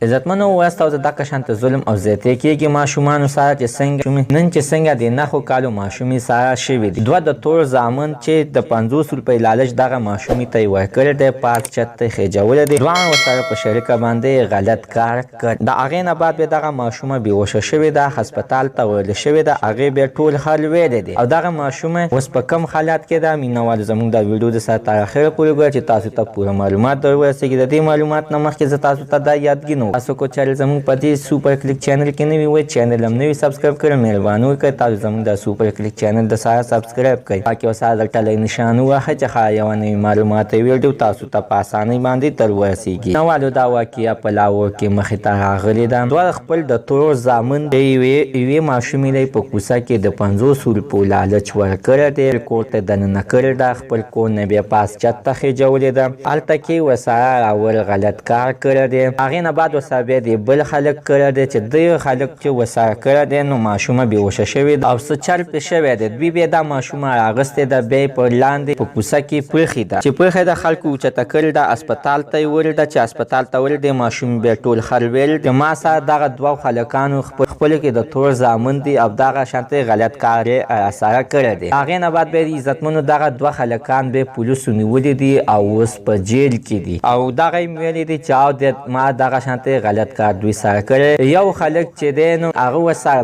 عزتمنو وایست او دغه شانت ظلم او زیاتی کېږي ماشومانو سره چې څنګه نن چې څنګه د نهو کالو ماشومي سره شوي دي. دوه د تور زامن چې د 50 روپۍ لالچ دغه ماشومي ته یې ورکړی دی، پارک چت ته یې خېجولی دی. دواړه ورسره په شریکه باندې غلط کار کړ. د هغې نه بعد بیا دغه ماشومه بېهوشه شوې ده، هسپتال ته وړل شوې ده. هغې بیا ټول حل ویلی دی او دغه ماشومه اوس په کوم حالات کې ده. مینهوالو زموږ دا ویډیو د سره تر اخره پورې ګوره چې تاسو ته پوره معلومات در ورسېږي. د دې معلومات نه مخکې زه تاسو ته دا یادګي نه تاسو کو چینل زموږ په دې سوپر کلیک چینل کې نوي وئ، چینل هم نوي سبسکرایب کړئ. مهرباني وکړئ تاسو زموږ د سوپر کلیک چینل د سره سبسکرایب کړئ. پاکې ورسره د ټلۍ نشان ووهئ چې ښه یوه نوي معلومات ویډیو تاسو ته په اسانۍ باندې در ورسېږي. نوالو دا واقعه په لاهور کې مخې ته راغلې ده. دواړه خپل د تور زامن د یوې ماشومې ته په کوڅه کې د 50 روپو لالچ ورکړی دی. کور ته دننه کړې ده، خپل کور نه بیا پاس چت ته خېجولې ده. هلته کې ورسره راول غلط کار کړی دی. هغې نه بعد ورسره بیا د بل خلک کړی دی چې دغه خلک چې ورسره کړی دی نو ماشومه بېهوشه شوې ده او څه چل پرې شوی دی. دوی بیا دا ماشومه راغستې ده، بیا یې په لاندې په کوڅه کې پرېښې ده چې پرېښې ده. خلکو اوچته کړې ده، اسپتال ته یې وړې ده. چې اسپتال ته وړې ده ماشوم بیا ټول خل ویل د ما سره دغه دوه هلکانو خپلو کې د تور زامن دي او دغه شانته غلط کار یې راسره کړی دی. هغې نه بعد بیا د عزتمنو دغه دوه هلکان بیا پولیسو نیولي دي او اوس په جیل کې دي او دغه یې ویلي دي چې او ما دغه شانته غلط کار دوی سره کړی. یو خلک چې دی نو هغه ورسره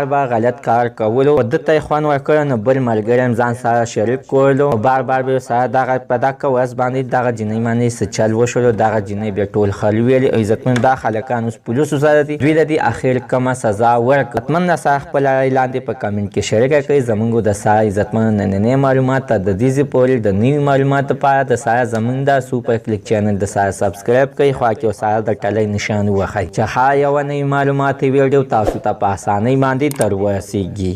بار غلط کار کولو او ده ته یې خوند ورکړی نو بل ملګری هم ځان سره شریک کولو. بار به ورسره دغه په دغه ورځ باندې دغه جینۍ باندې څه چل وشولو. دغه جینۍ بیا ټول خل ویلې. عزتمن دا هلکان اوس پولیسو سره دي، دوی له دې اخر کومه سزا ورکړه. عزتمن سره خپل رایې لاندې په کمنټ کې شریکه کړئ. زموږ د سره عزتمنو نننۍ معلومات ته د دې پورې د نوي معلوماتو لپاره د سره زموږ د سوپر کلیک چینل د سره سبسکرایب کړئ. خوا کې ورسره د ټلۍ نشان ووهئ چې ښه یوه نوي معلوماتي ویډیو تاسو ته په اسانۍ باندې در ورسېږي.